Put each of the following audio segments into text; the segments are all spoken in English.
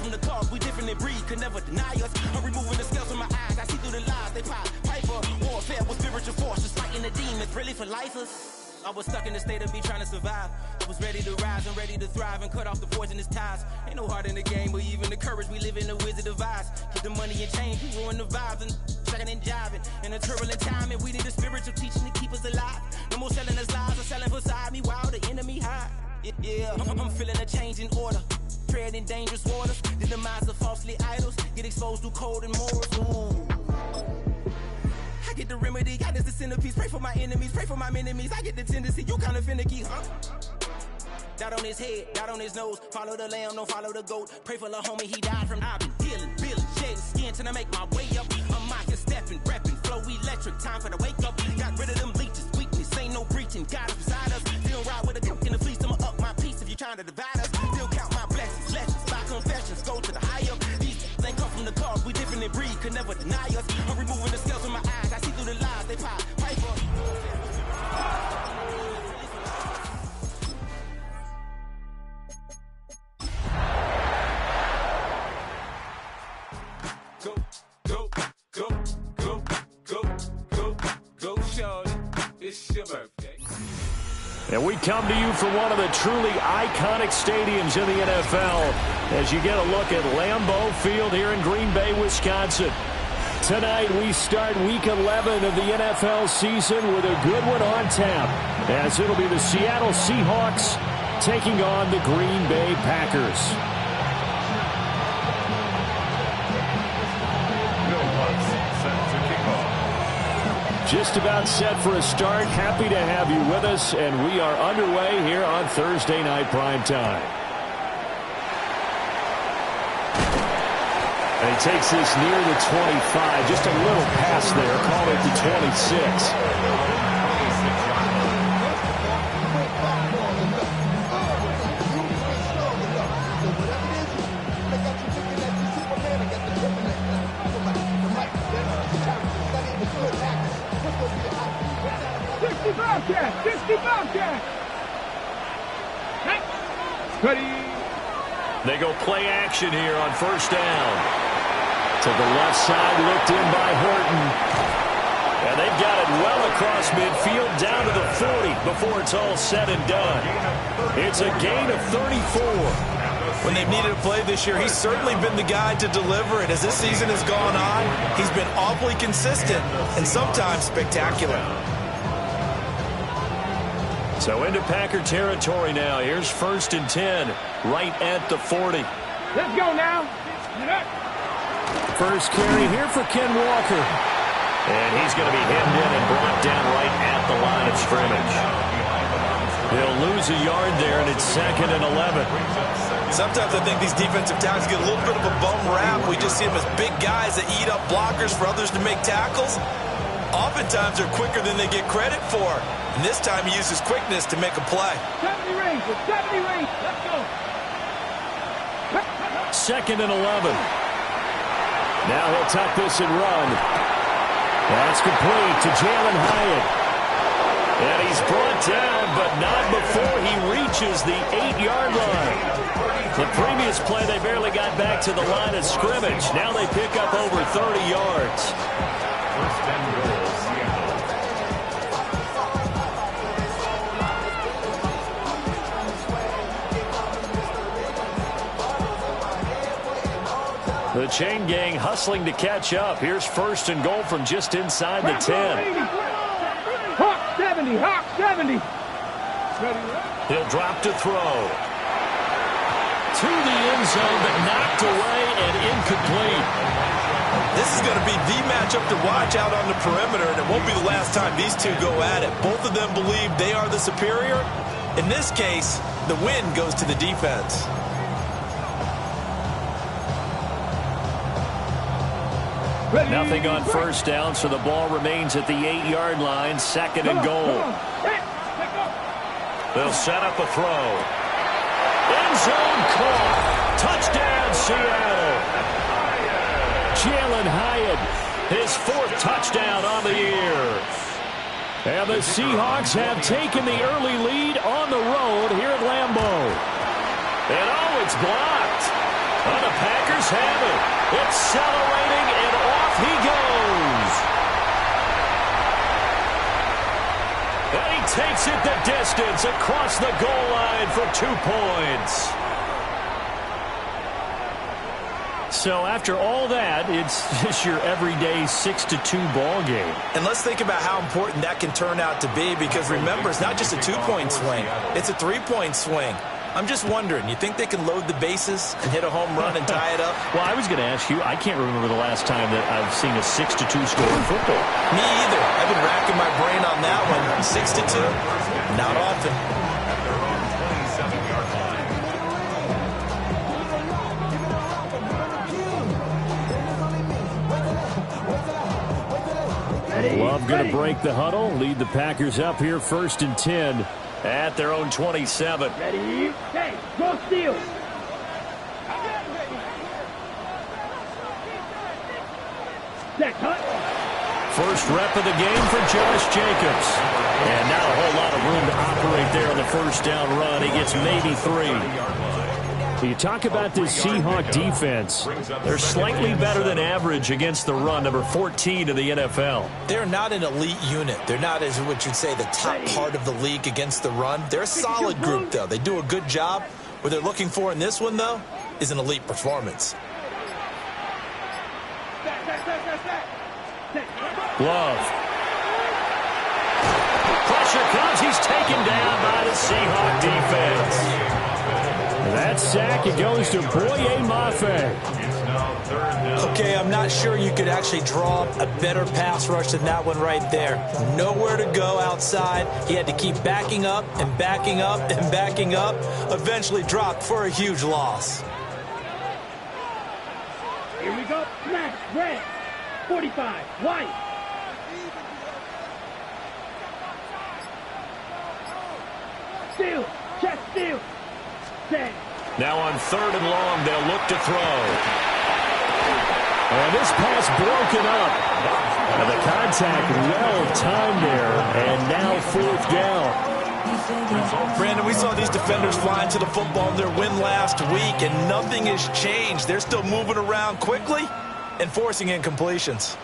from the cause, we different in breed, could never deny us. I'm removing the scales from my eyes, I see through the lies, they pop. Piper, warfare with spiritual force, just fighting the demons, really for lifers. I was stuck in the state of me trying to survive. I was ready to rise and ready to thrive and cut off the poisonous ties. Ain't no heart in the game, but even the courage we live in the wizard of Oz. Get the money and change, we ruin the vibes and sucking and jiving. In a turbulent time, and we need a spiritual teaching to keep us alive. No more selling us lies or selling beside me while the enemy hide. Yeah, I'm feeling a change in order. Treading dangerous waters. The demise of falsely idols. Get exposed through code and morals. Ooh. I get the remedy, God is the centerpiece. Pray for my enemies, pray for my enemies. I get the tendency, you kinda finicky, huh? Dot on his head, dot on his nose. Follow the lamb, don't follow the goat. Pray for the homie, he died from. I've been dealing, shedding skin till I make my way up. I'm mocking, stepping, repping, flow electric. Time for the wake up. Got rid of them leeches, weakness, ain't no breaching. God is beside us. Still ride with a cook in the fleece. I'ma up my piece if you trying to divide us. Still count my blessings, legends, my confessions. Go to the higher. These ain't come from the cause, we different in breed, could never deny us. I'm removing the scales from my eyes. I see through the lies, they pop. Piper. It's your birthday. And we come to you from one of the truly iconic stadiums in the NFL as you get a look at Lambeau Field here in Green Bay, Wisconsin. Tonight we start Week 11 of the NFL season with a good one on tap, as it'll be the Seattle Seahawks taking on the Green Bay Packers. Just about set for a start. Happy to have you with us, and we are underway here on Thursday Night Primetime. And he takes this near the 25. Just a little pass there. Call it the 26. They go play action here on first down. To the left side, looked in by Horton. And they've got it well across midfield, down to the 40 before it's all said and done. It's a gain of 34. When they've needed a play this year, he's certainly been the guy to deliver it. As this season has gone on, he's been awfully consistent and sometimes spectacular. So into Packer territory now. Here's 1st and 10, right at the 40. Let's go now. First carry here for Ken Walker. And he's going to be hemmed in and brought down right at the line of scrimmage. He'll lose a yard there, and it's 2nd and 11. Sometimes I think these defensive tackles get a little bit of a bum rap. We just see them as big guys that eat up blockers for others to make tackles. Oftentimes they're quicker than they get credit for. And this time he uses quickness to make a play. 70 range, 70 range. Let's go. 2nd and 11. Now he'll tuck this and run. That's complete to Jalen Hyatt. And he's brought down, but not before he reaches the 8-yard line. The previous play, they barely got back to the line of scrimmage. Now they pick up over 30 yards. First and goal, Seattle. The chain gang hustling to catch up. Here's 1st and goal from just inside the 10. Hawk 70, Hawk 70. He'll drop to throw. To the end zone, but knocked away and incomplete. This is going to be the matchup to watch out on the perimeter, and it won't be the last time these two go at it. Both of them believe they are the superior. In this case, the win goes to the defense. Nothing on first down, so the ball remains at the 8-yard line. 2nd and goal. They'll set up a throw. End zone caught. Touchdown, Seattle. Jalen Hyatt, his 4th touchdown on the year. And the Seahawks have taken the early lead on the road here at Lambeau. And oh, it's blocked. On a pass Accelerating, and off he goes. And he takes it the distance across the goal line for 2 points. So after all that, it's just your everyday 6-2 ball game. And let's think about how important that can turn out to be, because remember, it's not just a 2-point swing. It's a 3-point swing. I'm just wondering, you think they can load the bases and hit a home run and tie it up? Well, I was going to ask you, I can't remember the last time that I've seen a 6-2 score in football. Me either. I've been racking my brain on that one. 6-2? Not often. Love going to break the huddle, lead the Packers up here 1st and 10 at their own 27. Ready? Hey, go steal. Set, cut. First rep of the game for Josh Jacobs. And not a whole lot of room to operate there on the first down run. He gets maybe 3. You talk about this Seahawk defense. They're slightly better than average against the run, number 14 in the NFL. They're not an elite unit. They're not, as what you'd say, the top part of the league against the run. They're a solid group, though. They do a good job. What they're looking for in this one, though, is an elite performance. Love. Pressure comes. He's taken down by the Seahawk defense. That sack, it goes to Boye Mafe. Okay, I'm not sure you could actually draw a better pass rush than that one right there. Nowhere to go outside. He had to keep backing up and backing up and backing up. Eventually dropped for a huge loss. Here we go. Smash, red. 45, white. Steal, chest steal. Now on 3rd and long, they'll look to throw. And this pass broken up. And the contact well timed there. And now 4th down. Brandon, we saw these defenders flying to the football in their win last week, and nothing has changed. They're still moving around quickly and forcing incompletions.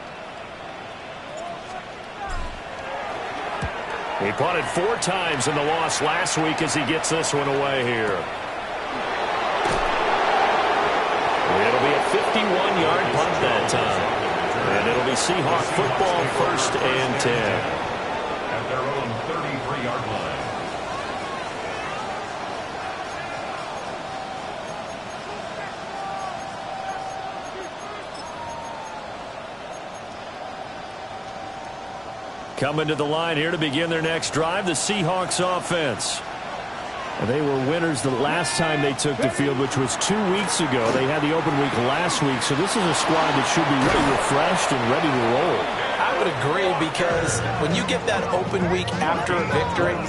He punted 4 times in the loss last week as he gets this one away here. It'll be a 51-yard punt that time. And it'll be Seahawk football 1st and 10. At their own 33-yard line. Coming to the line here to begin their next drive, the Seahawks offense. They were winners the last time they took the field, which was 2 weeks ago. They had the open week last week, so this is a squad that should be really refreshed and ready to roll. I would agree, because when you get that open week after a victory,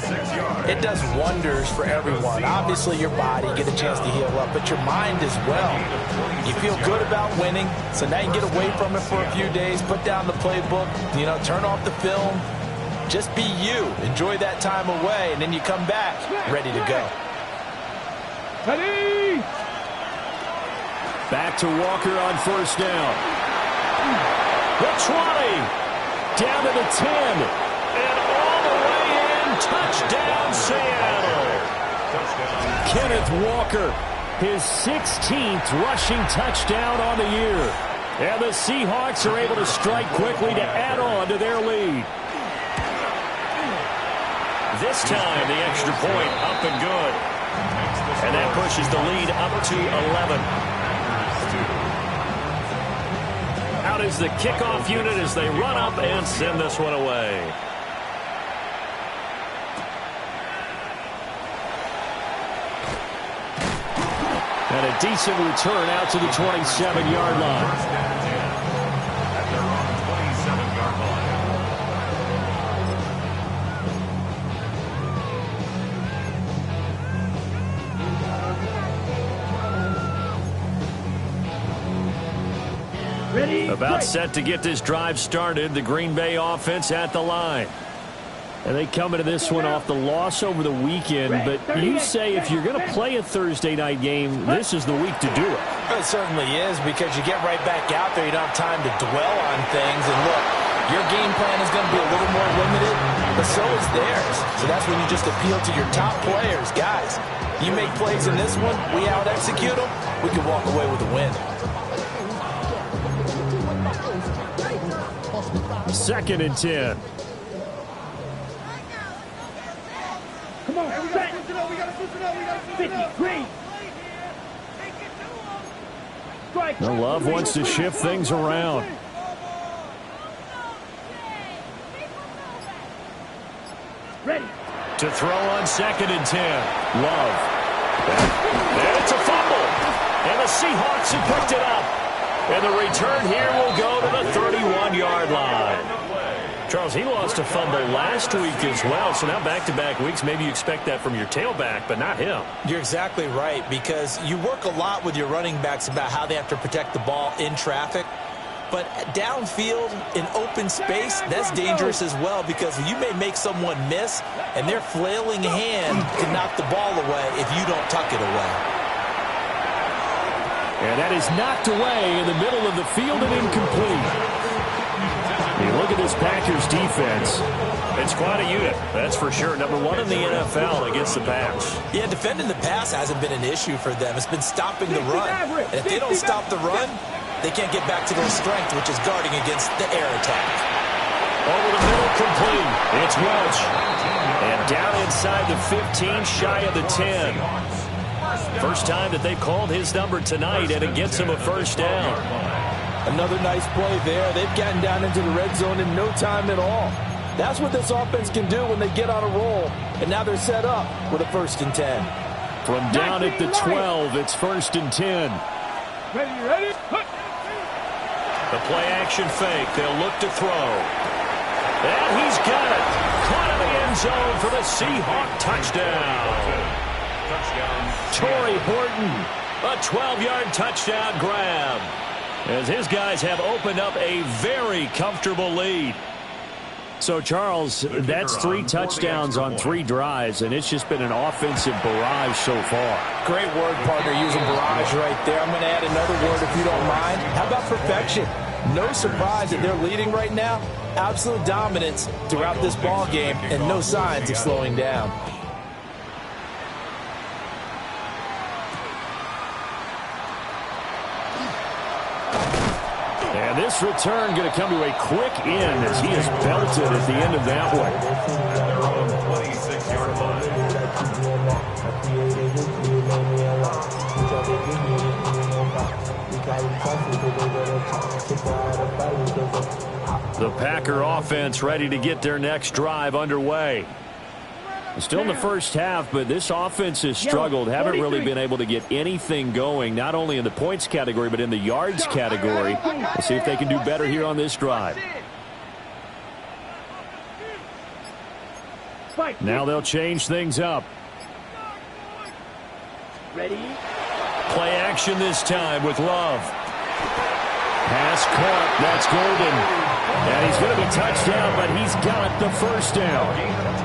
it does wonders for everyone. Obviously, your body, get a chance to heal up, but your mind as well. You feel good about winning, so now you get away from it for a few days, put down the playbook, turn off the film. Just be you. Enjoy that time away, and then you come back ready to go. Ready? Back to Walker on 1st down. The 20. Down to the 10. And all the way in. Touchdown, Seattle. Kenneth Walker, his 16th rushing touchdown on the year. And the Seahawks are able to strike quickly to add on to their lead. This time, the extra point up and good. And that pushes the lead up to 11. Out is the kickoff unit as they run up and send this one away. And a decent return out to the 27-yard line. About set to get this drive started, the Green Bay offense at the line. And they come into this one off the loss over the weekend, but you say if you're going to play a Thursday night game, this is the week to do it. It certainly is, because you get right back out there. You don't have time to dwell on things. And look, your game plan is going to be a little more limited, but so is theirs. So that's when you just appeal to your top players. Guys, you make plays in this one, we out-execute them, we can walk away with a win. 2nd and 10. Come on, set. 50, green. Strike. Now Love wants to shift things around. Ready. To throw on 2nd and 10. Love. And it's a fumble. And the Seahawks have picked it up. And the return here will go to the 31-yard line. Charles, he lost a fumble last week as well, so now back-to-back weeks, maybe you expect that from your tailback, but not him. You're exactly right, because you work a lot with your running backs about how they have to protect the ball in traffic. But downfield, in open space, that's dangerous as well, because you may make someone miss, and their flailing hand can knock the ball away if you don't tuck it away. And that is knocked away in the middle of the field and incomplete. You look at this Packers defense. It's quite a unit, that's for sure. Number 1 in the NFL against the pass. Yeah, defending the pass hasn't been an issue for them. It's been stopping the run. And if they don't stop the run, they can't get back to their strength, which is guarding against the air attack. Over the middle, complete. It's Welch. And down inside the 15, shy of the 10. First time that they called his number tonight, and it gets him a first down. Another nice play there. They've gotten down into the red zone in no time at all. That's what this offense can do when they get on a roll. And now they're set up with a 1st and 10. From down at the 12, it's 1st and 10. Ready. The play-action fake. They'll look to throw. And he's got it. Caught in the end zone for the Seahawk touchdown. Torrey Horton, a 12-yard touchdown grab, as his guys have opened up a very comfortable lead. So, Charles, that's 3 touchdowns on 3 drives, and it's just been an offensive barrage so far. Great word, partner, using barrage right there. I'm going to add another word if you don't mind. How about perfection? No surprise that they're leading right now. Absolute dominance throughout this ball game, and no signs of slowing down. And this return going to come to a quick end as he is belted at the end of that one. Their own 26-yard line. The Packer offense ready to get their next drive underway. Still in the first half, but this offense has struggled. Haven't really been able to get anything going, not only in the points category, but in the yards category. We'll see if they can do better here on this drive. Now they'll change things up. Ready. Play action this time with Love. Pass caught. That's Golden. And he's going to be touchdown, but he's got the first down.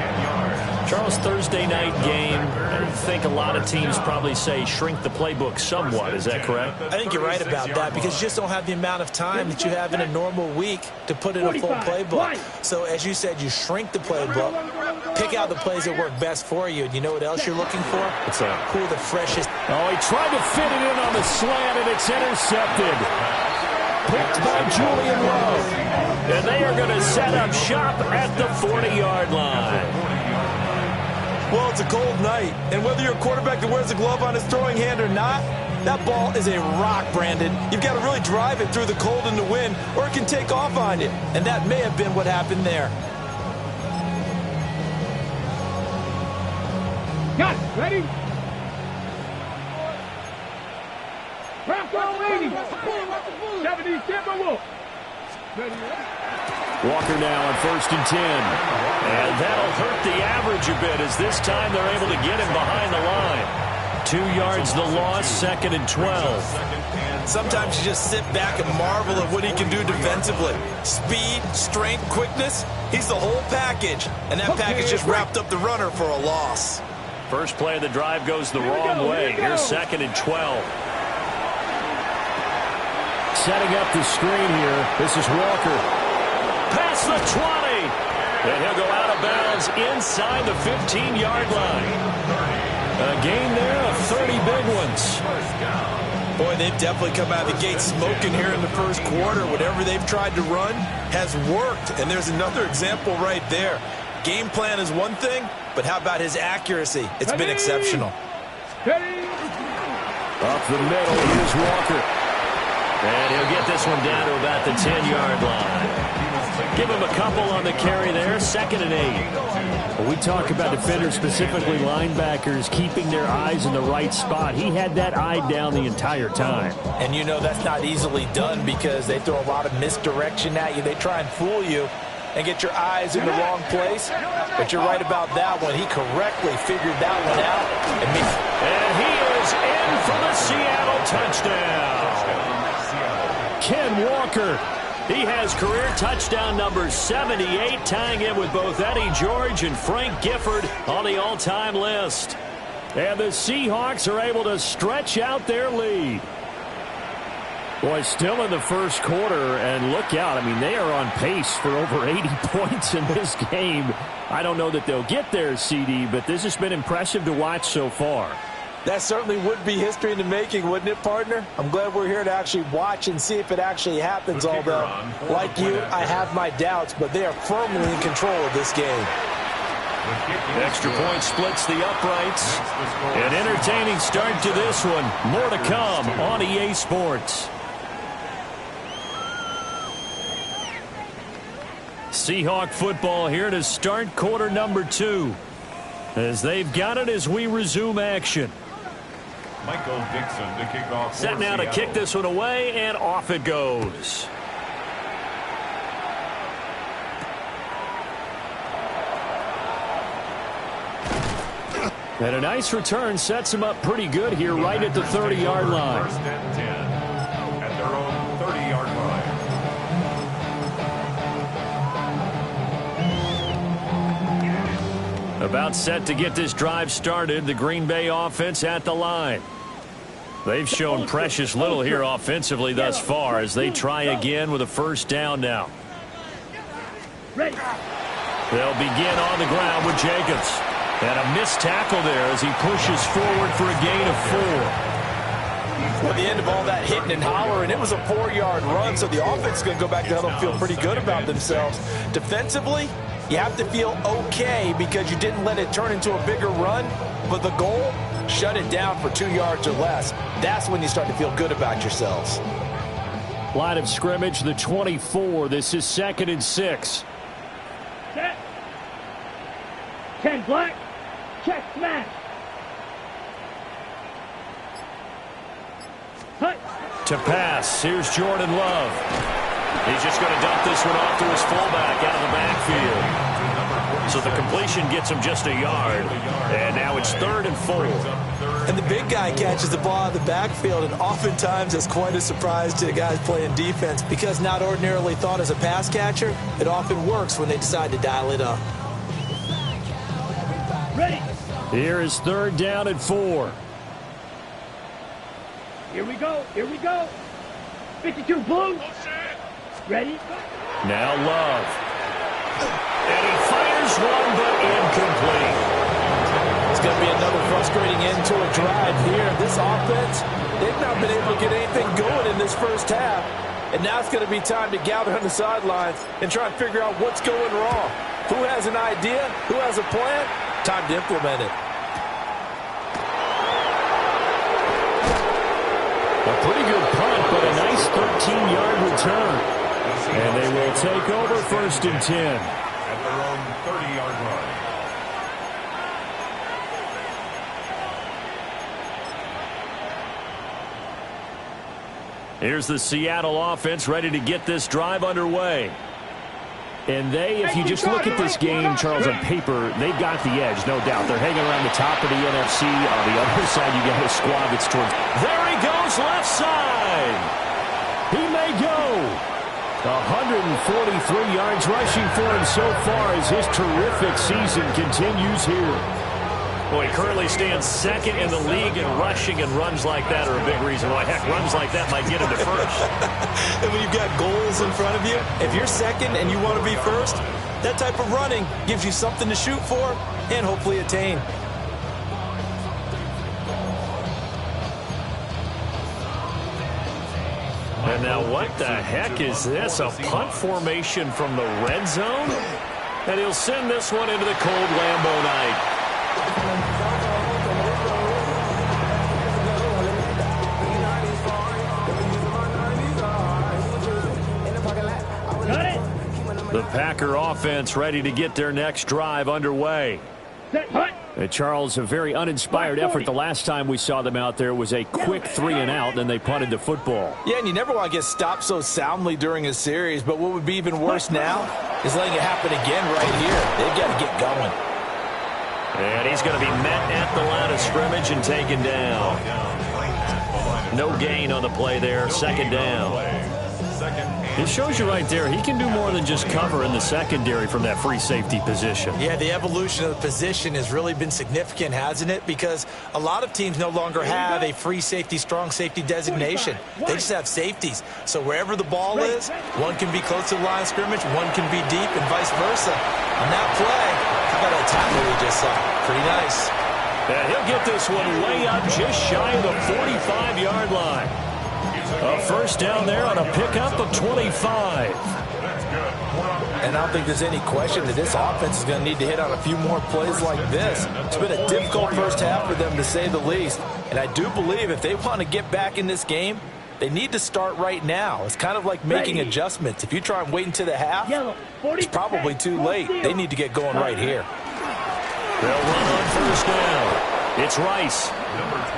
Charles, Thursday night game, I think a lot of teams probably say shrink the playbook somewhat. Is that correct? I think you're right about that, because you just don't have the amount of time that you have in a normal week to put in a full playbook. So, as you said, you shrink the playbook, pick out the plays that work best for you. And you know what else you're looking for? What's that? Who are the freshest? Oh, he tried to fit it in on the slant, and it's intercepted. Picked by Julian Love. And they are going to set up shop at the 40-yard line. Well, it's a cold night, and whether you're a quarterback that wears a glove on his throwing hand or not, that ball is a rock, Brandon. You've got to really drive it through the cold and the wind, or it can take off on you. And that may have been what happened there. Got it. Ready? Rock 80. 70 Timberwolves. Ready? Walker now on 1st and 10. And that'll hurt the average a bit, as this time they're able to get him behind the line. 2 yards the loss, 2nd and 12. Sometimes you just sit back and marvel at what he can do defensively. Speed, strength, quickness, he's the whole package. And that package just wrapped up the runner for a loss. First play of the drive goes the wrong way. Here's 2nd and 12. Setting up the screen here. This is Walker. Past the 20. And he'll go out of bounds inside the 15-yard line. A gain there of 30 big ones. Boy, they've definitely come out of the gate smoking here in the first quarter. Whatever they've tried to run has worked. And there's another example right there. Game plan is one thing, but how about his accuracy? It's been exceptional. Up the middle, here's Walker. And he'll get this one down to about the 10-yard line. Give him a couple on the carry there, 2nd and 8. Well, we talk about defenders, specifically linebackers, keeping their eyes in the right spot. He had that eye down the entire time. And you know that's not easily done because they throw a lot of misdirection at you. They try and fool you and get your eyes in the wrong place. But you're right about that one. He correctly figured that one out. And he is in for the Seattle touchdown. Ken Walker. He has career touchdown number 78, tying in with both Eddie George and Frank Gifford on the all-time list. And the Seahawks are able to stretch out their lead. Boy, still in the first quarter, and look out. I mean, they are on pace for over 80 points in this game. I don't know that they'll get there, CD, but this has been impressive to watch so far. That certainly would be history in the making, wouldn't it, partner? I'm glad we're here to actually watch and see if it actually happens, although, like you, I have my doubts, but they are firmly in control of this game. Extra point splits the uprights. An entertaining start to this one. More to come on EA Sports. Seahawk football here to start quarter number 2. As they've got it as we resume action. Michael Dixon to kick off. Set now to kick this one away, and off it goes. And a nice return sets him up pretty good here right at the 30-yard line. First and 10 at their own 30-yard line. About set to get this drive started. The Green Bay offense at the line. They've shown precious little here offensively thus far as they try again with a first down now. They'll begin on the ground with Jacobs. And a missed tackle there as he pushes forward for a gain of 4. Well, the end of all that hitting and hollering, it was a 4-yard run, so the offense is going to go back to huddle and feel pretty good about themselves. Defensively, you have to feel okay because you didn't let it turn into a bigger run, but the goal, shut it down for 2 yards or less. That's when you start to feel good about yourselves. Line of scrimmage, the 24. This is 2nd and 6. Set. 10 black. Check smash. Hut. To pass. Here's Jordan Love. He's just going to dump this one off to his fullback out of the backfield. So the completion gets him just a yard. And now it's 3rd and 4. And the big guy catches the ball out of the backfield, and oftentimes it's quite a surprise to the guys playing defense because not ordinarily thought as a pass catcher, it often works when they decide to dial it up. Ready. Here is 3rd down and 4. Here we go. Here we go. 52 blue. Ready. Now Love. And he fires one, but incomplete. It's going to be another frustrating end to a drive here. This offense, they've not been able to get anything going in this first half. And now it's going to be time to gather on the sidelines and try and figure out what's going wrong. Who has an idea? Who has a plan? Time to implement it. A pretty good punt, but a nice 13-yard return. And they will take over 1st and 10. At their own 30-yard line. Here's the Seattle offense ready to get this drive underway. And they, if you just look at this game, Charles, on paper, they've got the edge, no doubt. They're hanging around the top of the NFC. On the other side, you got a squad that's towards. There he goes, left side. He may go. 143 yards rushing for him so far as his terrific season continues here. Well, he currently stands second in the league in rushing, and runs like that are a big reason why. Heck, runs like that might get him to first. And when you've got goals in front of you, if you're second and you want to be first, that type of running gives you something to shoot for and hopefully attain. And now what the heck is this? A punt formation from the red zone? And he'll send this one into the cold Lambeau night. Got it. The Packer offense ready to get their next drive underway. Set, hut. Charles, a very uninspired effort the last time we saw them out there. Was a quick 3-and-out, and they punted the football. Yeah, and you never want to get stopped so soundly during a series, but what would be even worse now is letting it happen again right here. They've got to get going. And he's going to be met at the line of scrimmage and taken down. No gain on the play there. Second down. It shows you right there, he can do more than just cover in the secondary from that free safety position. Yeah, the evolution of the position has really been significant, hasn't it? Because a lot of teams no longer have a free safety, strong safety designation. They just have safeties. So wherever the ball is, one can be close to the line of scrimmage, one can be deep, and vice versa. On that play, how about that tackle we just saw? Pretty nice. And he'll get this one way up just shy of the 45-yard line. A first down there on a pickup of 25. And I don't think there's any question that this offense is going to need to hit on a few more plays like this. It's been a difficult first half for them, to say the least. And I do believe if they want to get back in this game, they need to start right now. It's kind of like making adjustments. If you try and wait until the half, it's probably too late. They need to get going right here. They'll run on first down. It's Rice.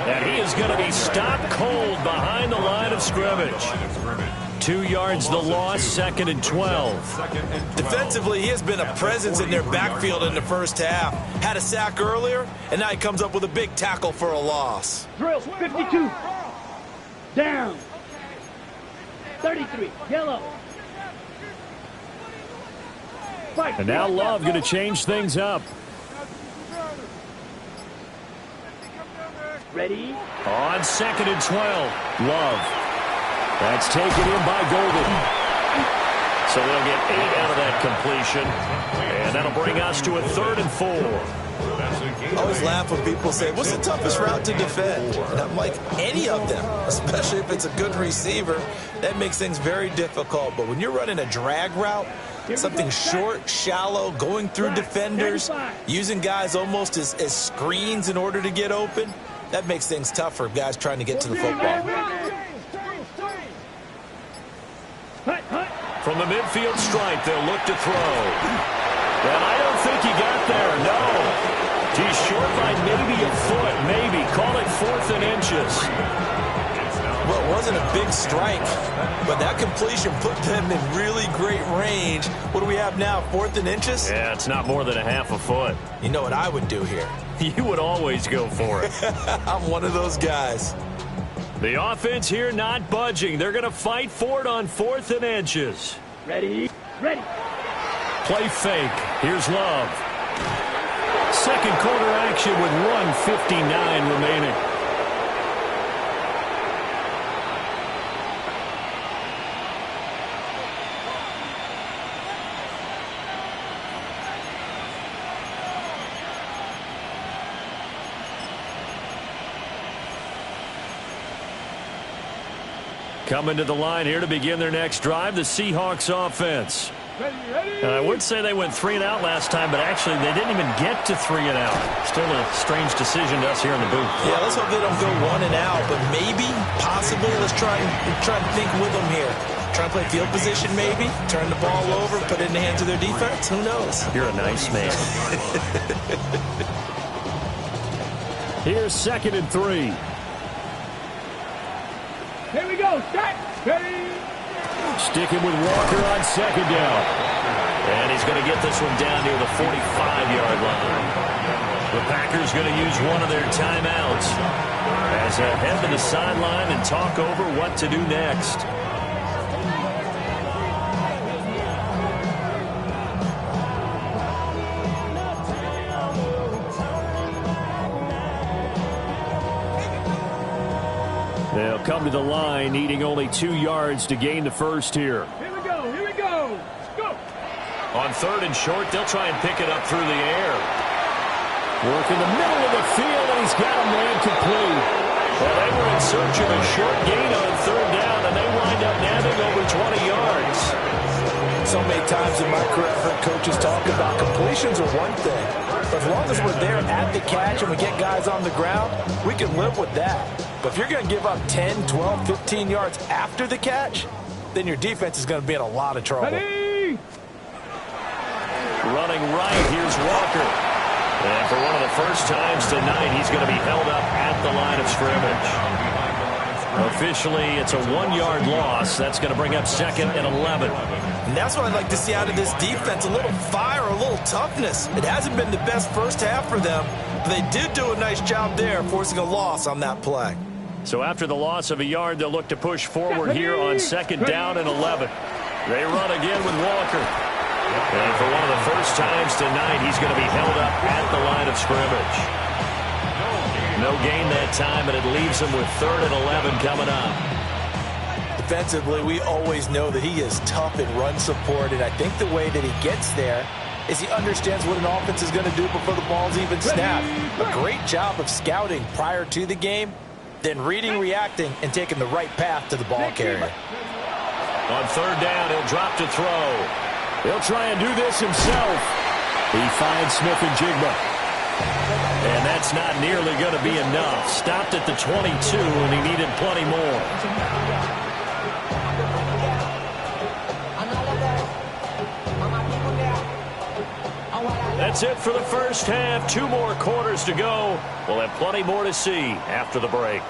And he is going to be stopped cold behind the line of scrimmage. 2 yards the loss, 2nd and 12. Defensively, he has been a presence in their backfield in the first half. Had a sack earlier, and now he comes up with a big tackle for a loss. Drill 52. Down. 33. Yellow. And now Love going to change things up. Ready? On 2nd and 12. Love. That's taken in by Golden. So they'll get 8 out of that completion. And that'll bring us to a 3rd and 4. I always laugh when people say, what's the toughest route to defend? And I'm like, any of them, especially if it's a good receiver. That makes things very difficult. But when you're running a drag route, something short, shallow, going through defenders, using guys almost as screens in order to get open, that makes things tough for guys trying to get to the football. From the midfield stripe, they'll look to throw. And I don't think he got there, no. He's short by maybe a foot, maybe. Call it 4th and inches. Well, it wasn't a big strike, but that completion put them in really great range. What do we have now, 4th and inches? Yeah, it's not more than a half a foot. You know what I would do here? You would always go for it. I'm one of those guys. The offense here not budging. They're going to fight for it on 4th and inches. Ready? Ready. Play fake. Here's Love. Second quarter action with 1:59 remaining. Coming to the line here to begin their next drive, the Seahawks offense. I would say they went 3-and-out last time, but actually they didn't even get to 3-and-out. Still a strange decision to us here in the booth. Yeah, let's hope they don't go 1-and-out, but maybe, possibly, let's try and think with them here. Try and play field position maybe, turn the ball over, put it in the hands of their defense. Who knows? You're a nice man. Here's 2nd and 3. Here we go. Start. Ready. Sticking with Walker on 2nd down. And he's going to get this one down near the 45-yard line. The Packers going to use one of their timeouts as they head to the sideline and talk over what to do next. come to the line, needing only 2 yards to gain the first here. Here we go. Here we go. Let's go. On 3rd and short, they'll try and pick it up through the air. Work in the middle of the field, and he's got a man complete. Well, they were in search of a short gain on 3rd down, and they wind up nabbing over 20 yards. So many times in my career, I've heard coaches talk about completions are one thing. But as long as we're there at the catch and we get guys on the ground, we can live with that. But if you're going to give up 10, 12, 15 yards after the catch, then your defense is going to be in a lot of trouble. Ready? Running right, here's Walker. And for one of the first times tonight, he's going to be held up at the line of scrimmage. Officially, it's a 1-yard loss. That's going to bring up 2nd and 11. And that's what I'd like to see out of this defense, a little fire, a little toughness. It hasn't been the best first half for them, but they did do a nice job there, forcing a loss on that play. So after the loss of a yard, they'll look to push forward here on 2nd down and 11. They run again with Walker. And for one of the first times tonight, he's going to be held up at the line of scrimmage. No gain that time, and it leaves him with 3rd and 11 coming up. Defensively, we always know that he is tough in run support, and I think the way that he gets there is he understands what an offense is going to do before the ball's even snapped. A great job of scouting prior to the game, then reading, reacting, and taking the right path to the ball carrier. On 3rd down, he'll drop to throw. He'll try and do this himself. He finds Smith and Jigba. And that's not nearly going to be enough. Stopped at the 22, and he needed plenty more. That's it for the first half. 2 more quarters to go. We'll have plenty more to see after the break.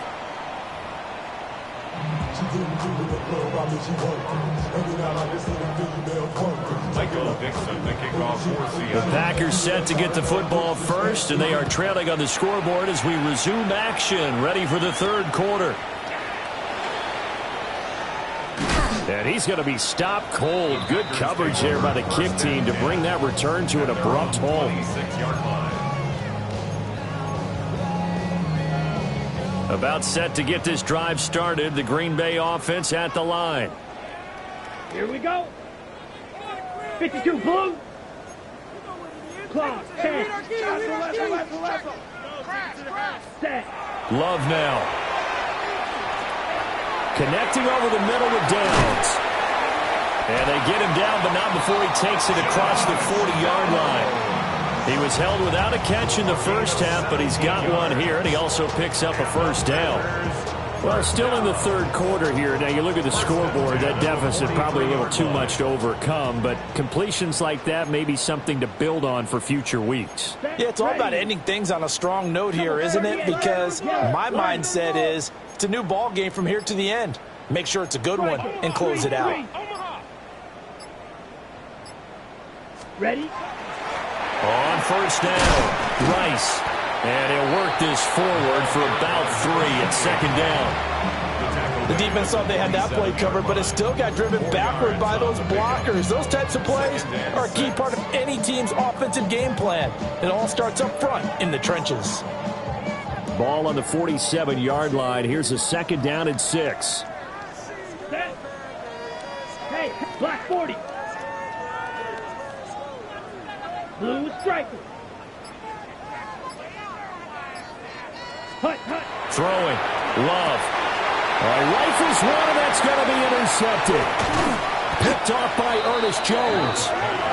Michael Dixon, the kickoff for Seahawks. The Packers set to get the football first, and they are trailing on the scoreboard as we resume action, ready for the 3rd quarter. And he's going to be stopped cold. Good coverage there by the kick team to bring that return to an abrupt halt. 26-yard line. About set to get this drive started, the Green Bay offense at the line. Here we go. 52 blue. Clock. 10. Set. Love now. Connecting over the middle with Downs. And they get him down, but not before he takes it across the 40-yard line. He was held without a catch in the first half, but he's got one here, and he also picks up a first down. Well, still in the 3rd quarter here. Now, you look at the scoreboard, that deficit probably a little too much to overcome, but completions like that may be something to build on for future weeks. Yeah, it's all about ending things on a strong note here, isn't it? Because my mindset is it's a new ball game from here to the end. Make sure it's a good one and close it out. Ready? On 1st down, Rice. And he'll work this forward for about 3 at 2nd down. The defense thought they had that play covered, but it still got driven backward by those blockers. Those types of plays are a key part of any team's offensive game plan. It all starts up front in the trenches. Ball on the 47-yard line. Here's a 2nd down and 6. Set. Hey, black 40. Blue striker. Hut. Throwing. Love. Rifles one, and that's going to be intercepted. Picked off by Ernest Jones.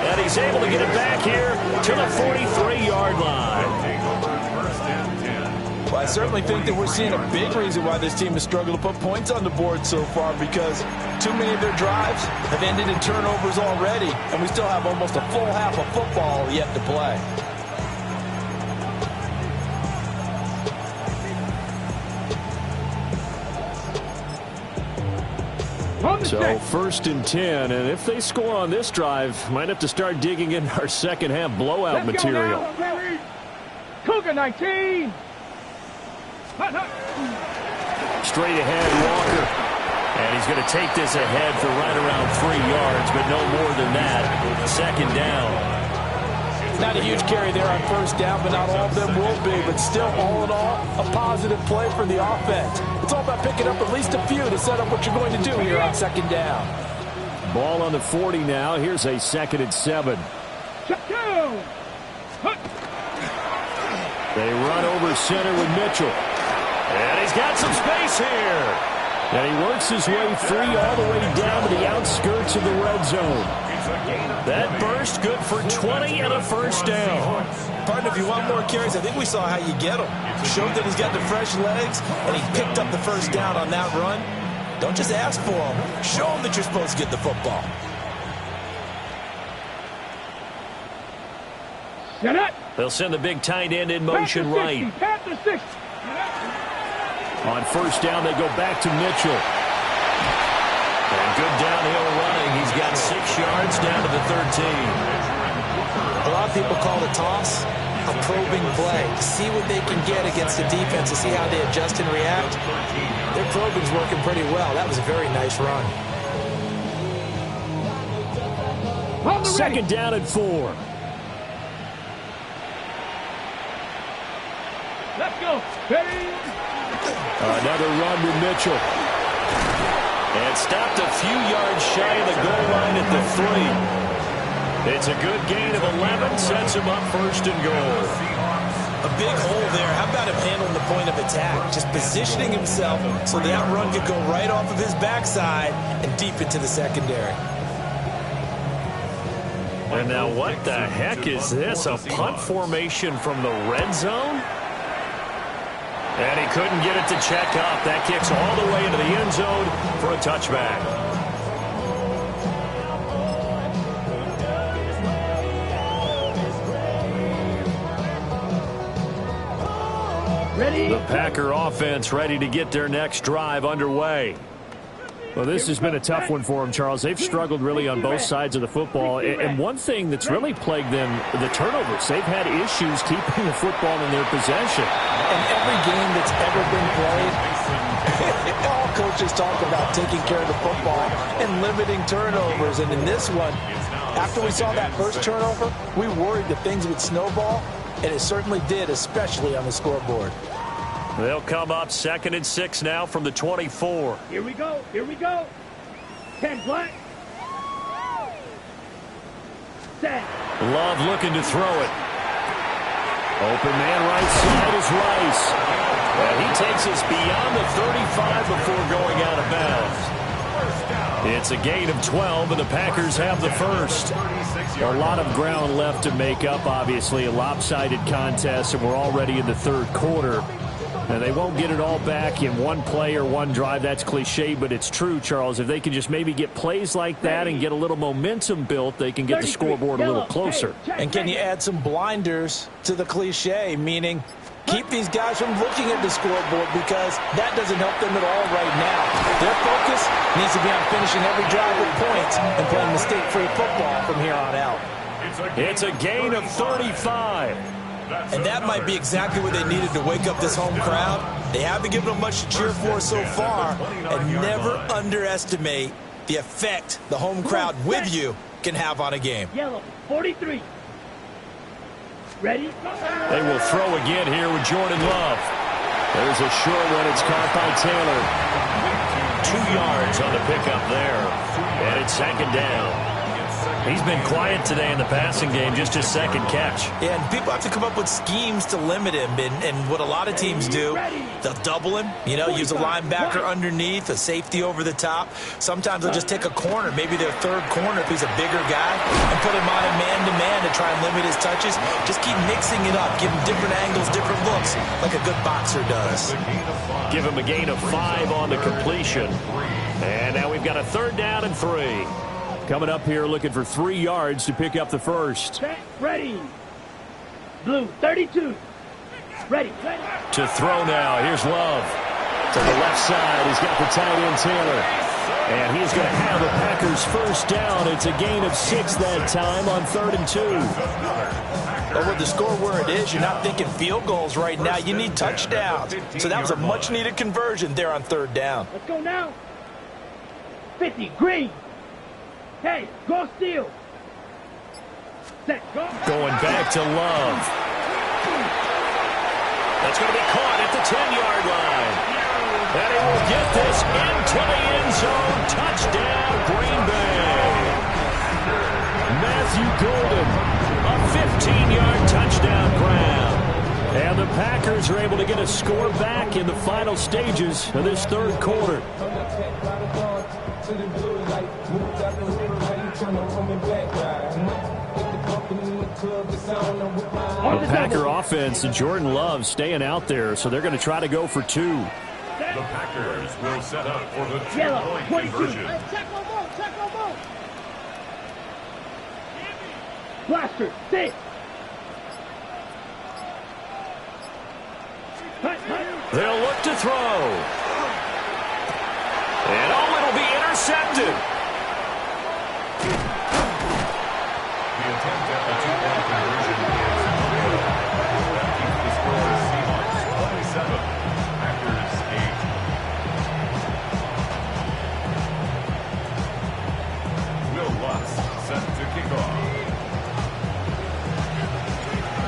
And he's able to get it back here to the 43-yard line. Well, I certainly think that we're seeing a big reason why this team has struggled to put points on the board so far, because too many of their drives have ended in turnovers already, and we still have almost a full half of football yet to play. So 1st and 10, and if they score on this drive, might have to start digging in our second half blowout material. Cougar 19. Straight ahead, Walker. And he's going to take this ahead for right around 3 yards, but no more than that. 2nd down. Not a huge carry there on first down, but not all of them will be. But still, all in all, a positive play for the offense. It's all about picking up at least a few to set up what you're going to do here on second down. Ball on the 40 now. Here's a 2nd and 7. They run over center with Mitchell. And he's got some space here. And he works his way free all the way down to the outskirts of the red zone. That burst good for 20 and a first down. Partner, if you want more carries, I think we saw how you get them. Showed that he's got the fresh legs, and he picked up the first down on that run. Don't just ask for them. Show them that you're supposed to get the football. Set up. They'll send the big tight end in motion right. On first down, they go back to Mitchell. And good downhill running. He's got 6 yards down to the 13. A lot of people call the toss a probing play. See what they can get against the defense to see how they adjust and react. Their probing's working pretty well. That was a very nice run. 2nd down and 4. Let's go. Ready? Another run with Mitchell. And stopped a few yards shy of the goal line at the 3. It's a good gain of 11. Sets him up 1st and goal. A big hole there. How about him handling the point of attack? Just positioning himself so that run could go right off of his backside and deep into the secondary. And now what the heck is this? A punt formation from the red zone? And he couldn't get it to check up. That kicks all the way into the end zone for a touchback. Ready? The Packer offense ready to get their next drive underway. Well, this has been a tough one for them, Charles. They've struggled really on both sides of the football. And one thing that's really plagued them, the turnovers. They've had issues keeping the football in their possession. In every game that's ever been played, all coaches talk about taking care of the football and limiting turnovers. And in this one, after we saw that first turnover, we worried that things would snowball, and it certainly did, especially on the scoreboard. They'll come up 2nd and 6 now from the 24. Here we go. Here we go. 10 black. Set. Love looking to throw it. Open man right side is Rice. And he takes us beyond the 35 before going out of bounds. It's a gain of 12, and the Packers have the first. A lot of ground left to make up, obviously. A lopsided contest, and we're already in the 3rd quarter. And they won't get it all back in one play or one drive. That's cliche, but it's true, Charles. If they can just maybe get plays like that and get a little momentum built, they can get the scoreboard a little closer. And can you add some blinders to the cliche, meaning keep these guys from looking at the scoreboard, because that doesn't help them at all right now. Their focus needs to be on finishing every drive with points and playing mistake-free football from here on out. It's a gain of 35. And that might be exactly what they needed to wake up this home crowd. They haven't given them much to cheer for so far, and never underestimate the effect the home crowd with you can have on a game. Yellow, 43. Ready? They will throw again here with Jordan Love. There's a short one. It's caught by Taylor. 2 yards on the pickup there. And it's 2nd down. He's been quiet today in the passing game, just his 2nd catch. Yeah, and people have to come up with schemes to limit him. And what a lot of teams do, they'll double him, use a linebacker underneath, a safety over the top. Sometimes they'll just take a corner, maybe their 3rd corner if he's a bigger guy, and put him on a man-to-man to try and limit his touches. Just keep mixing it up, give him different angles, different looks, like a good boxer does. Give him a gain of 5 on the completion. And now we've got a 3rd down and 3. Coming up here looking for 3 yards to pick up the first. Ready. Blue, 32. Ready. To throw now. Here's Love. To the left side. He's got the tight end Taylor. And he's going to have the Packers first down. It's a gain of 6 that time on 3rd and 2. But with the score where it is, you're not thinking field goals right now. You need touchdowns. So that was a much-needed conversion there on 3rd down. Let's go now. 50, green. Hey, go steal. Set, go. Going back to Love. That's going to be caught at the 10-yard line. And he will get this into the end zone. Touchdown, Green Bay. Matthew Golden, a 15-yard touchdown grab. And the Packers are able to get a score back in the final stages of this third quarter. The Packer offense and Jordan Love staying out there, so they're going to try to go for two. The Packers will set up for the Yellow, two-point 22. conversion. Check on ball, check on ball. Blaster, sit. They'll look to throw. And it'll be intercepted. The attempt at the two-point conversion is good. That keeps the score Seahawks 27, Packers 8. Will Lutz set to kick off.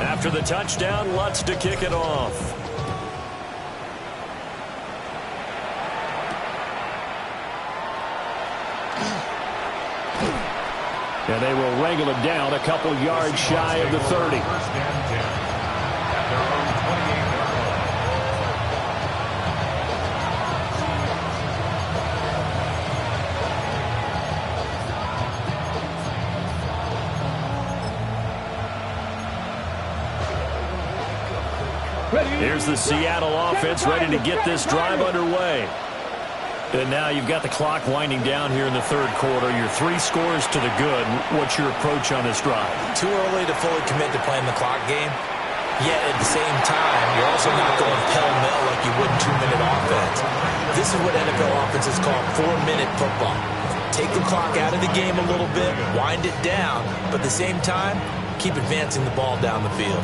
After the touchdown, Lutz to kick it off. And they will wrangle him down a couple yards shy of the 30. First and 10 at their own 28-yard Ready. Here's the Seattle offense ready to get this drive underway. And now you've got the clock winding down here in the third quarter. Your 3 scores to the good. What's your approach on this drive? Too early to fully commit to playing the clock game. Yet at the same time, you're also not going pell-mell like you would in 2-minute offense. This is what NFL offenses call 4-minute football. Take the clock out of the game a little bit, wind it down, but at the same time, keep advancing the ball down the field.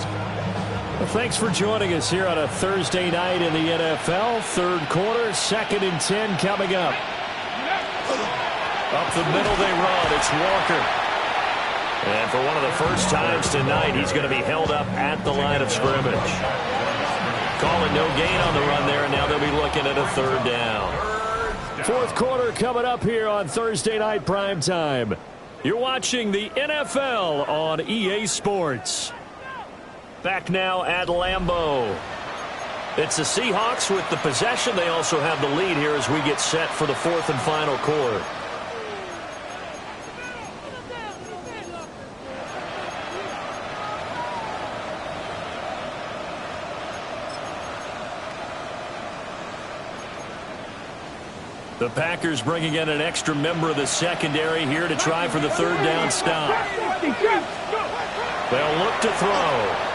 Well, thanks for joining us here on a Thursday night in the NFL. Third quarter, 2nd and 10 coming up. Up the middle they run. It's Walker. And for one of the first times tonight, he's going to be held up at the line of scrimmage. Calling no gain on the run there, and now they'll be looking at a third down. Fourth quarter coming up here on Thursday Night Primetime. You're watching the NFL on EA Sports. Back now at Lambeau. It's the Seahawks with the possession. They also have the lead here as we get set for the fourth and final quarter. The Packers bringing in an extra member of the secondary here to try for the third down stop. They'll look to throw.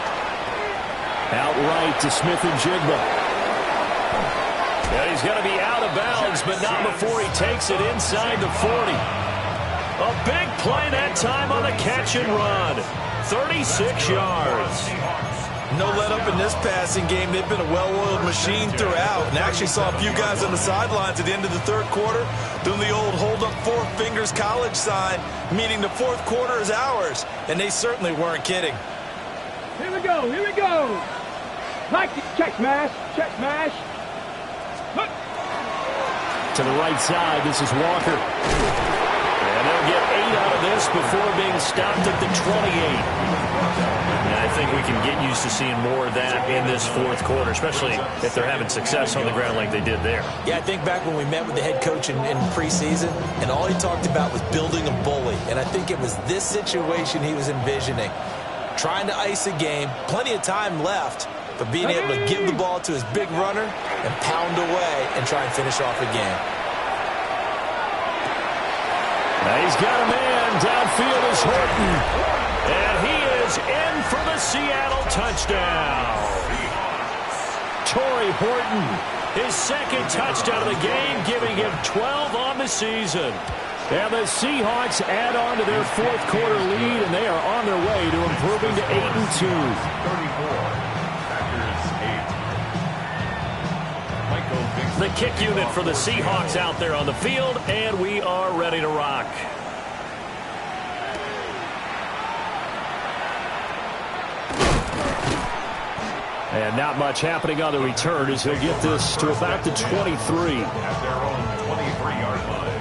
Outright to Smith and Jigba. Yeah, he's going to be out of bounds, but not before he takes it inside the 40. A big play that time on the catch and run. 36 yards. No let up in this passing game. They've been a well-oiled machine throughout, and actually saw a few guys on the sidelines at the end of the third quarter doing the old hold up 4 fingers college sign, meaning the fourth quarter is ours, and they certainly weren't kidding. Here we go, here we go. Like check smash, check smash. To the right side, this is Walker. And they'll get 8 out of this before being stopped at the 28. And I think we can get used to seeing more of that in this fourth quarter, especially if they're having success on the ground like they did there. Yeah, I think back when we met with the head coach in preseason, and all he talked about was building a bully. And I think it was this situation he was envisioning. Trying to ice a game, plenty of time left, but being able to give the ball to his big runner and pound away and try and finish off a game. Now he's got a man. Downfield is Horton. And he is in for the Seattle touchdown. Torrey Horton, his second touchdown of the game, giving him 12 on the season. And the Seahawks add on to their fourth quarter lead, and they are on their way to improving to 8-2. 34, Packers 8. The kick unit for the Seahawks out there on the field, and we are ready to rock. And not much happening on the return as he'll get this to about the 23. At their own 23-yard line.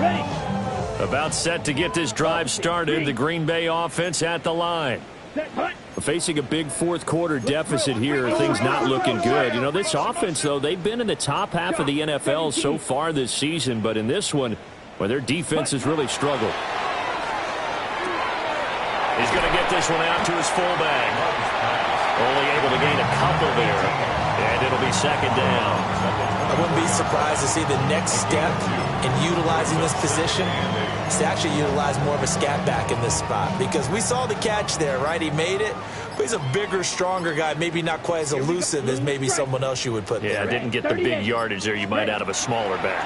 Ready. About set to get this drive started. The Green Bay offense at the line. Set, hut. Facing a big fourth quarter deficit here, things not looking good. You know, this offense, though, they've been in the top half of the NFL so far this season, but in this one, well, their defense has really struggled. He's going to get this one out to his fullback. Only able to gain a couple there, and it'll be second down. I wouldn't be surprised to see the next step in utilizing this position is to actually utilize more of a scat back in this spot, because we saw the catch there, right? He made it, but he's a bigger, stronger guy, maybe not quite as elusive as maybe someone else you would put there. Yeah, didn't get the big yardage there you might out of a smaller back.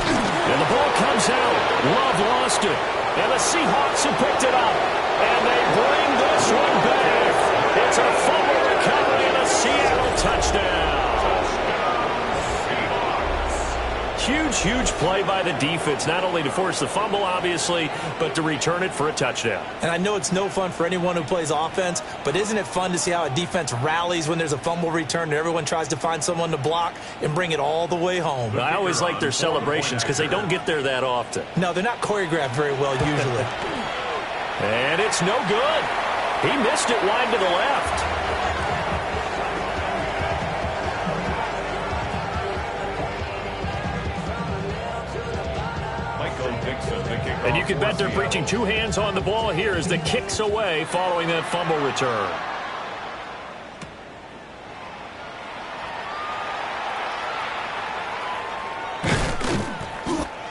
And the ball comes out. Love lost it. And the Seahawks have picked it up. And they bring this one back. It's a fumble recovery and a Seattle touchdown. Huge, huge play by the defense, not only to force the fumble, obviously, but to return it for a touchdown. And I know it's no fun for anyone who plays offense, but isn't it fun to see how a defense rallies when there's a fumble return and everyone tries to find someone to block and bring it all the way home? I always like their celebrations because they don't get there that often. No, they're not choreographed very well usually. And it's no good. He missed it wide to the left. And you can bet they're preaching two hands on the ball here as the kick's away following that fumble return.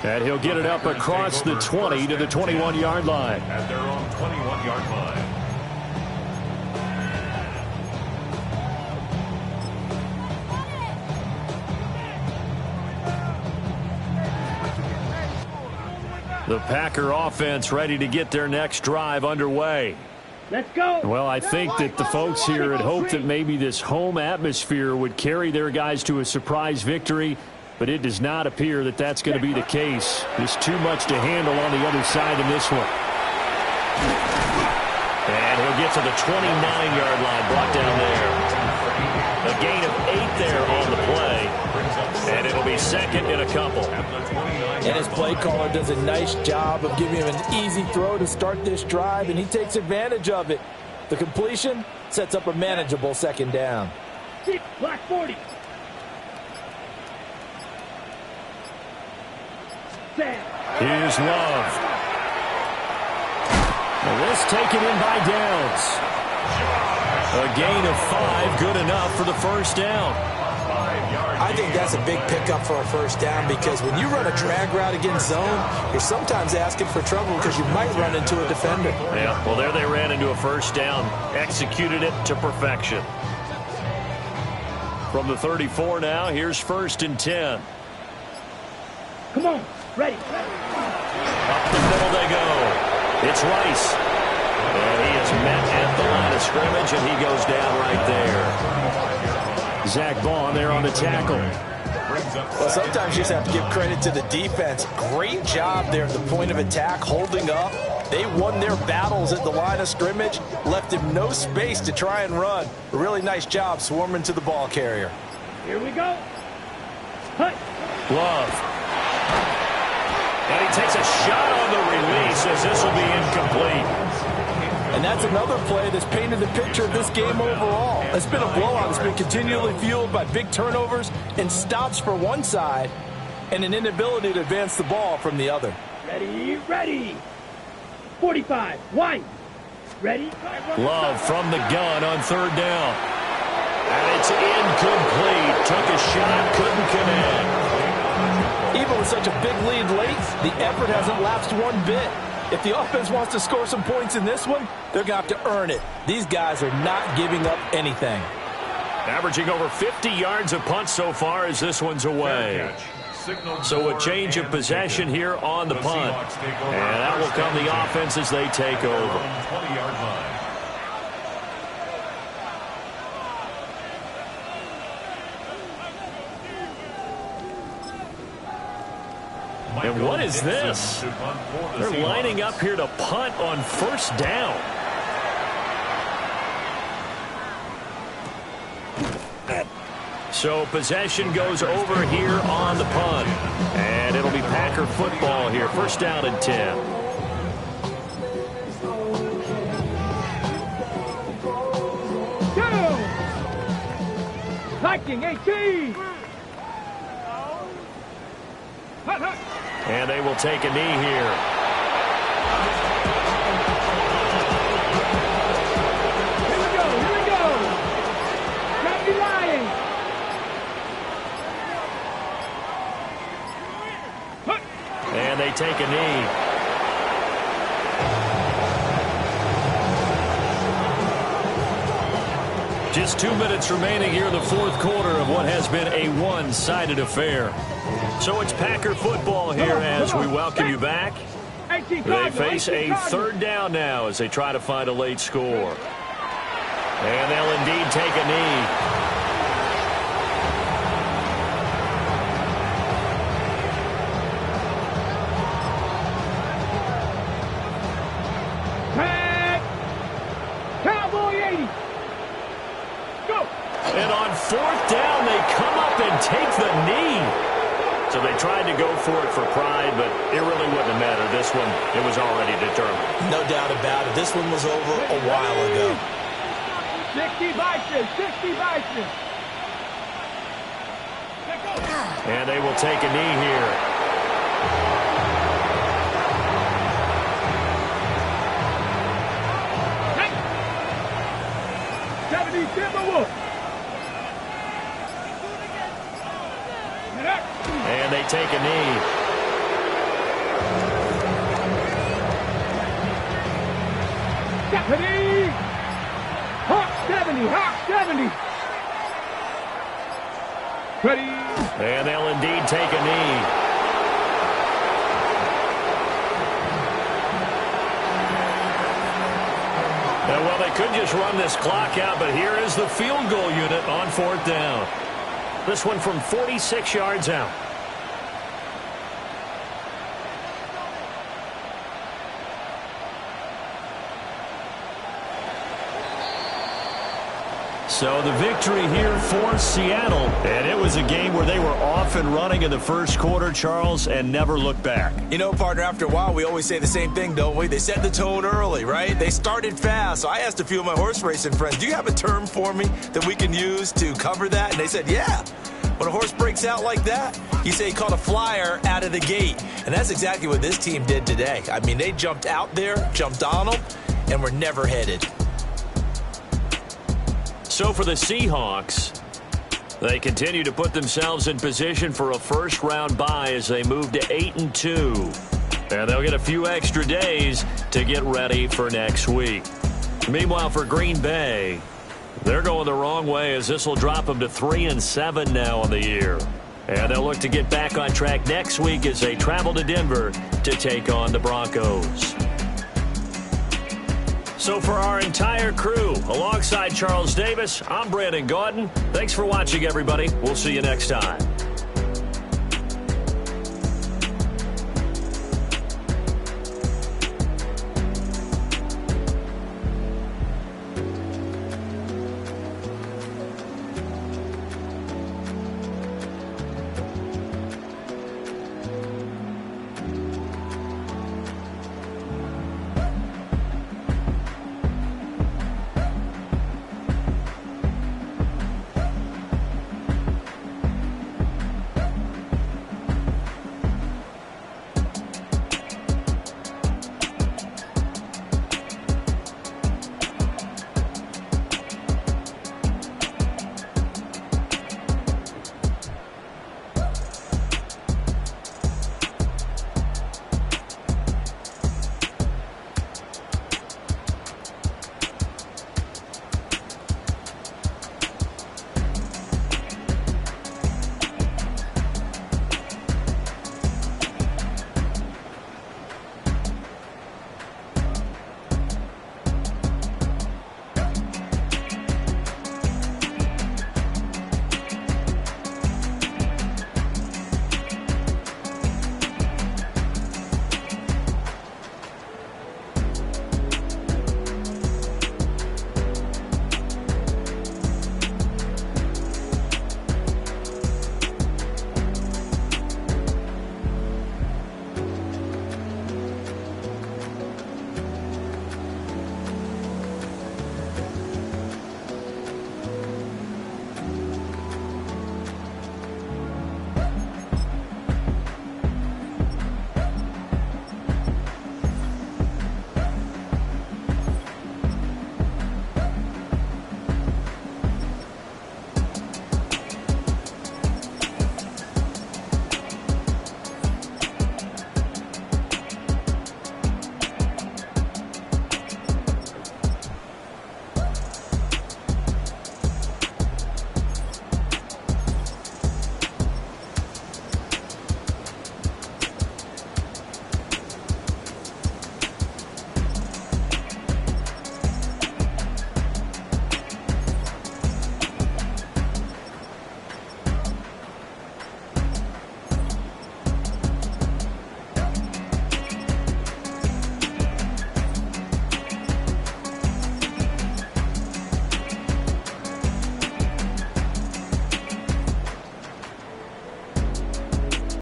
And he'll get it up across the 20 to the 21-yard line. At their own 21-yard line. The Packer offense ready to get their next drive underway. Let's go. Well, I think that the folks here had hoped that maybe this home atmosphere would carry their guys to a surprise victory, but it does not appear that that's going to be the case. There's too much to handle on the other side in this one. And he'll get to the 29-yard line, brought down there. A gain of 8 there on the play, and it'll be second in a couple. And his play caller does a nice job of giving him an easy throw to start this drive, and he takes advantage of it. The completion sets up a manageable second down. Black 40. Here's Love. Now this taken in by Downs. A gain of 5, good enough for the first down. I think that's a big pickup for a first down, because when you run a drag route against zone, you're sometimes asking for trouble because you might run into a defender. Yeah, well, there they ran into a first down, executed it to perfection. From the 34 now, here's 1st and 10. Come on, ready. Up the middle they go. It's Rice. And he is met at the line of scrimmage, and he goes down right there. Zach Vaughn there on the tackle. Well, sometimes you just have to give credit to the defense. Great job there at the point of attack, holding up. They won their battles at the line of scrimmage, left him no space to try and run. A really nice job swarming to the ball carrier. Here we go. Hut. Love. And he takes a shot on the release as this will be incomplete. And that's another play that's painted the picture of this game overall. It's been a blowout. It's been continually fueled by big turnovers and stops for one side and an inability to advance the ball from the other. Ready, ready. 45, wide. Ready. Love from the gun on 3rd down. And it's incomplete. Took a shot, couldn't connect. Even with such a big lead late, the effort hasn't lapsed one bit. If the offense wants to score some points in this one, they're going to have to earn it. These guys are not giving up anything. Averaging over 50 yards a punt so far as this one's away. So a change of possession here on the punt. And that will come the offense as they take over. 20-yard line. And what is this? They're lining up here to punt on first down. So possession goes over here on the punt. And it'll be Packer football here. First down and 10. Viking 18. And they will take a knee here. Here we go. Can't be lying. And they take a knee. Just 2 minutes remaining here in the fourth quarter of what has been a one-sided affair. So it's Packer football here as we welcome you back. They face a third down now as they try to find a late score. And they'll indeed take a knee. And on fourth down, they come up and take the knee. So they tried to go for it for pride, but it really wouldn't have mattered. This one, it was already determined. No doubt about it. This one was over a while ago. 60 Bison. And they will take a knee here. And they take a knee. Deputy! Hawk 70! Ready? And they'll indeed take a knee. And well, they could just run this clock out, but here is the field goal unit on fourth down. This one from 46 yards out. So the victory here for Seattle. And it was a game where they were off and running in the first quarter, Charles, and never looked back. You know, partner, after a while, we always say the same thing, don't we? They set the tone early, right? They started fast. So I asked a few of my horse racing friends, do you have a term for me that we can use to cover that? And they said, yeah. When a horse breaks out like that, you say he caught a flyer out of the gate. And that's exactly what this team did today. I mean, they jumped out there, jumped on them, and were never headed. So for the Seahawks, they continue to put themselves in position for a first-round bye as they move to 8-2. And they'll get a few extra days to get ready for next week. Meanwhile, for Green Bay, they're going the wrong way as this will drop them to 3-7 now on the year. And they'll look to get back on track next week as they travel to Denver to take on the Broncos. So for our entire crew, alongside Charles Davis, I'm Brandon Gaudin. Thanks for watching, everybody. We'll see you next time.